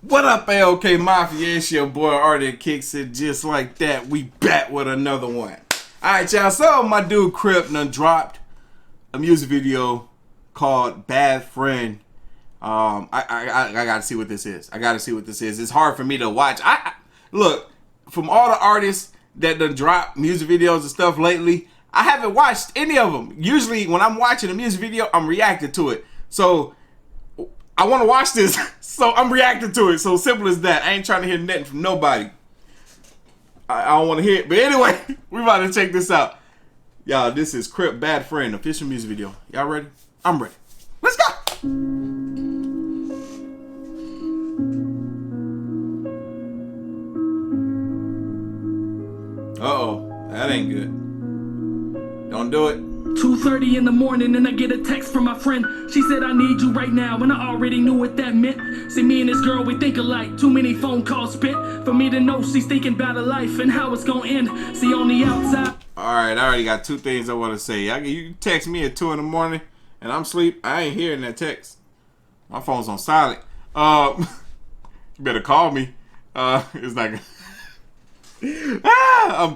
What up, AOK Mafia? It's your boy Artofkickz, and just like that, we back with another one. Alright, y'all, so my dude Crypt done dropped a music video called Bad Friend. I gotta see what this is. It's hard for me to watch. Look, from all the artists that done dropped music videos and stuff lately, I haven't watched any of them. Usually when I'm watching a music video, I'm reacting to it. So I want to watch this, so I'm reacting to it. So simple as that. I ain't trying to hear nothing from nobody. I don't want to hear it. But anyway, we about to check this out. Y'all, this is Crypt Bad Friend, official music video. Y'all ready? I'm ready. Let's go! Uh-oh. That ain't good. Don't do it. 2:30 in the morning and I get a text from my friend. She said I need you right now and I already knew what that meant. See, me and this girl, we think alike. Too many phone calls spent for me to know she's thinking about her life and how it's gonna end. See, on the outside. Alright, I already got two things I want to say. You text me at 2 in the morning and I'm asleep. I ain't hearing that text. My phone's on silent. You better call me. It's not gonna I'm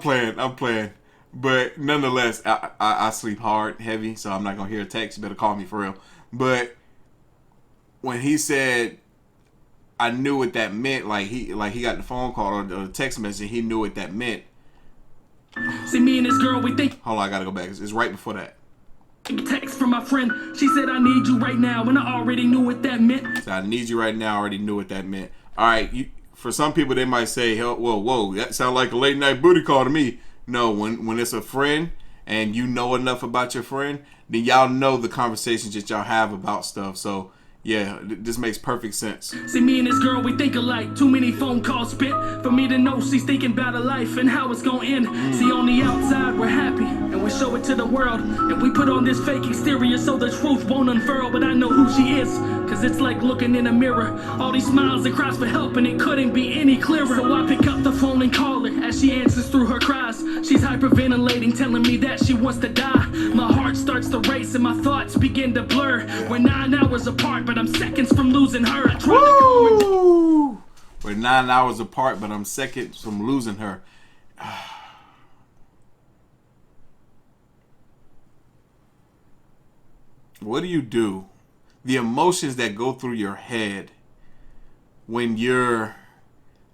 playing. But nonetheless, I sleep hard, heavy, so I'm not gonna hear a text. You better call me for real. But when he said, I knew what that meant. Like he got the phone call or the text message. He knew what that meant. See, me and this girl, we think. Hold on, I gotta go back. It's right before that. Text from my friend. She said I need you right now, and I already knew what that meant. So I need you right now. I already knew what that meant. All right, for some people they might say, whoa, that sounds like a late night booty call to me. No, when it's a friend and you know enough about your friend, then y'all know the conversations that y'all have about stuff. So yeah, this makes perfect sense. See, me and this girl, we think alike. Too many phone calls spent for me to know she's thinking about her life and how it's gonna end. See, on the outside, we're happy and we show it to the world. And we put on this fake exterior so the truth won't unfurl. But I know who she is, cause it's like looking in a mirror. All these smiles and cries for help and it couldn't be any clearer. So I pick up the phone and call her as she answers through her cries. She's hyperventilating, telling me that she wants to die. My heart starts to race and my thoughts begin to blur. We're 9 hours apart, but I'm seconds from losing her. Woo! We're 9 hours apart, but I'm seconds from losing her. What do? The emotions that go through your head when you're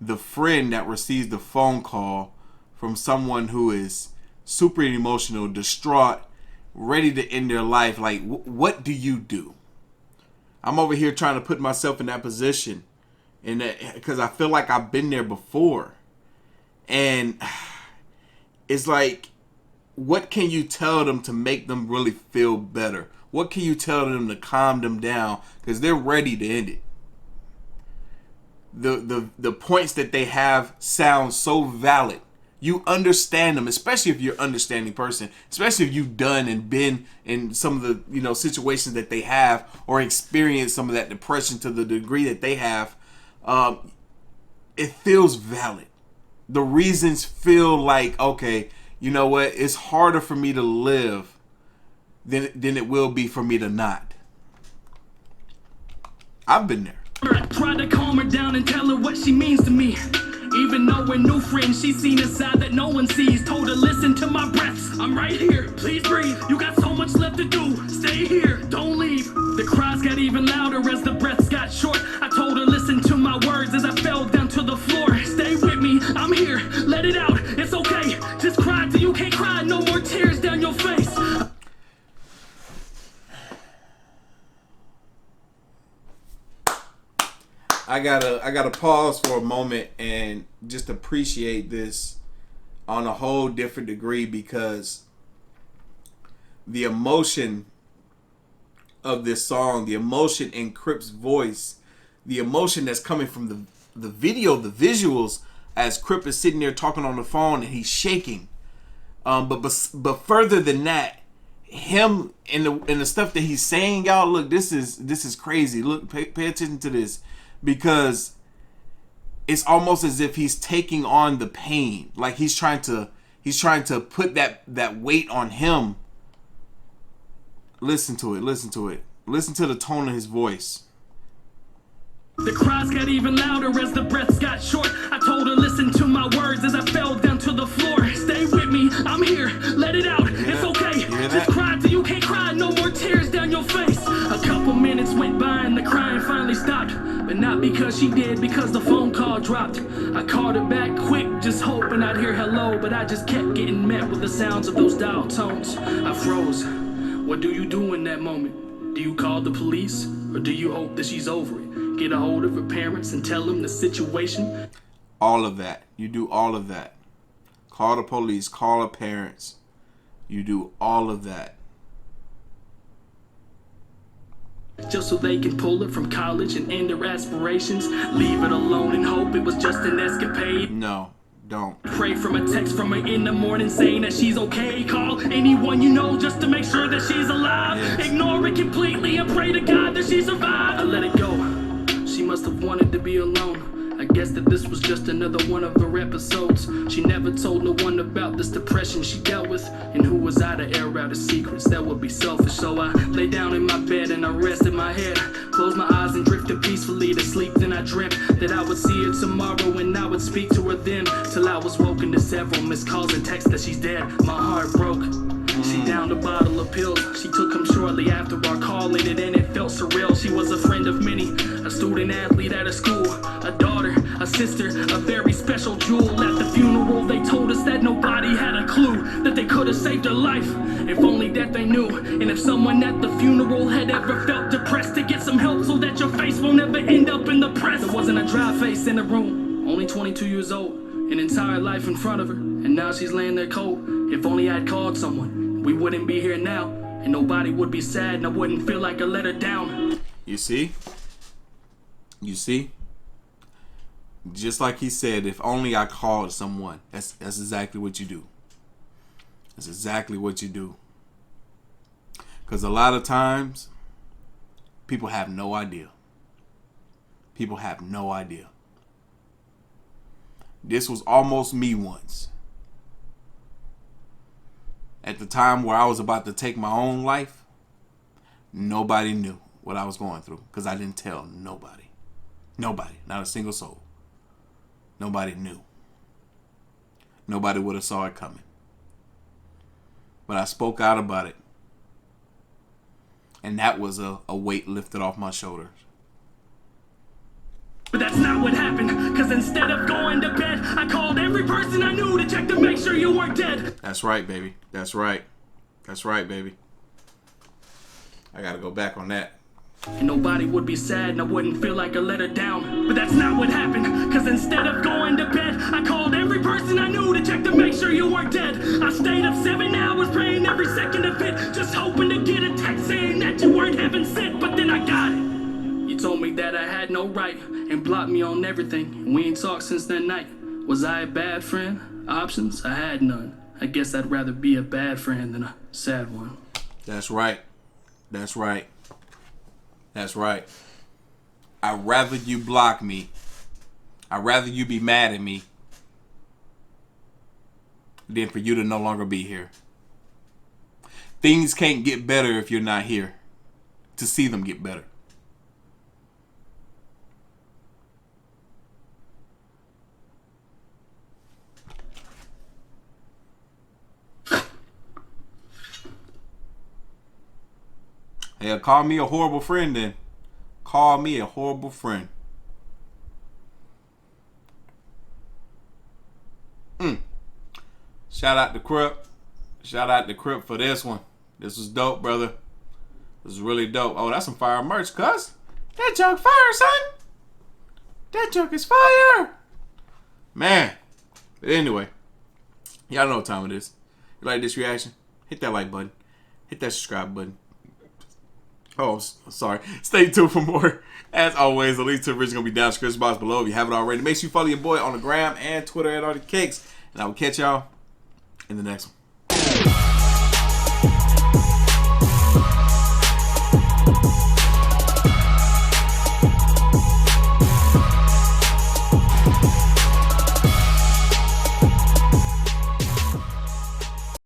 the friend that receives the phone call from someone who is super emotional, distraught, ready to end their life. Like, what do? I'm over here trying to put myself in that position, and because I feel like I've been there before, and it's like, what can you tell them to make them really feel better? What can you tell them to calm them down? Because they're ready to end it. The points that they have sound so valid. You understand them, especially if you're an understanding person, especially if you've done and been in some of the situations that they have or experienced some of that depression to the degree that they have. It feels valid. The reasons feel like, okay, you know what? It's harder for me to live than it will be for me to not. I've been there. I try to calm her down and tell her what she means to me. Even though we're new friends, she's seen a side that no one sees. Told her, listen to my breaths. I'm right here. Please breathe. You got so much left to do. Stay here. Don't leave. The cries got even louder as the breaths got short. I told her, listen to my words as I fell down to the floor. Stay with me. I'm here. Let it out. It's okay. Just cry till you can't cry. No more tears down your face. I gotta pause for a moment and just appreciate this on a whole different degree, because the emotion of this song, the emotion in Crypt's voice, the emotion that's coming from the video, the visuals, as Crypt is sitting there talking on the phone and he's shaking. But further than that, him and the stuff that he's saying, y'all, look, this is crazy. Look, pay attention to this. Because it's almost as if he's taking on the pain. Like he's trying to put that weight on him. Listen to it. Listen to the tone of his voice. The cries got even louder as the breaths got short. I told her, listen to my words as I fell down to the floor. Stay with me, I'm here, let it out, it's okay. Just cry till you can't cry, no more tears down your face. A couple minutes went by and the crying finally stopped. But not because she did, because the phone call dropped. I called her back quick, just hoping I'd hear hello. But I just kept getting met with the sounds of those dial tones. I froze. What do you do in that moment? Do you call the police? Or do you hope that she's over it? Get a hold of her parents and tell them the situation? All of that. You do all of that. Call the police. Call her parents. You do all of that. Just so they can pull her from college and end her aspirations. Leave it alone and hope it was just an escapade. No, don't. Pray from a text from her in the morning saying that she's okay. Call anyone you know just to make sure that she's alive. Yes. Ignore it completely and pray to God that she survived. I let it go. She must have wanted to be alone. I guess that this was just another one of her episodes. She never told no one about this depression she dealt with. And who was I to air out her secrets? That would be selfish. So I lay down in my bed and I rested my head. Closed my eyes and drifted peacefully to sleep. Then I dreamt that I would see her tomorrow and I would speak to her then. Till I was woken to several missed calls and texts that she's dead. My heart broke. She downed a bottle of pills. She took them shortly after our call in it, and it felt surreal. She was a friend of many, a student athlete at a school, a daughter, a sister, a very special jewel. At the funeral, they told us that nobody had a clue that they could have saved her life, if only that they knew. And if someone at the funeral had ever felt depressed, to get some help so that your face won't ever end up in the press. There wasn't a dry face in the room, only 22 years old, an entire life in front of her, and now she's laying there cold. If only I'd called someone, we wouldn't be here now, and nobody would be sad, and I wouldn't feel like I let her down. You see? You see? Just like he said, if only I called someone. That's exactly what you do. That's exactly what you do. Because a lot of times, people have no idea. People have no idea. This was almost me once. At the time where I was about to take my own life, nobody knew what I was going through because I didn't tell nobody. Nobody, not a single soul. Nobody knew. Nobody would have saw it coming. But I spoke out about it. And that was a weight lifted off my shoulders. But that's not what happened, because instead of going to bed, I called every person I knew to check to make sure you weren't dead. That's right, baby. That's right. That's right, baby. I gotta go back on that. And nobody would be sad and I wouldn't feel like I let her down. But that's not what happened, because instead of going to bed, I called every person I knew to check to make sure you weren't dead. I stayed up 7 hours praying every second of it, just hoping to get a text saying that you weren't heaven sent, but then I got it. You told me that I had no right and blocked me on everything, and we ain't talked since that night. Was I a bad friend? Options? I had none. I guess I'd rather be a bad friend than a sad one. That's right. That's right. That's right. I'd rather you block me. I'd rather you be mad at me than for you to no longer be here. Things can't get better if you're not here to see them get better. Yeah, call me a horrible friend then. Call me a horrible friend. Shout out to Crypt. Shout out to Crypt for this one. This was dope, brother. This is really dope. Oh, that's some fire merch, cuz. That junk fire, son. That junk is fire. Man. But anyway, y'all know what time it is. You like this reaction? Hit that like button. Hit that subscribe button. Oh, sorry. Stay tuned for more. As always, the link to the video is going to be down in the description box below if you haven't already. Make sure you follow your boy on the gram and Twitter at Artofkickz. And I will catch y'all in the next one.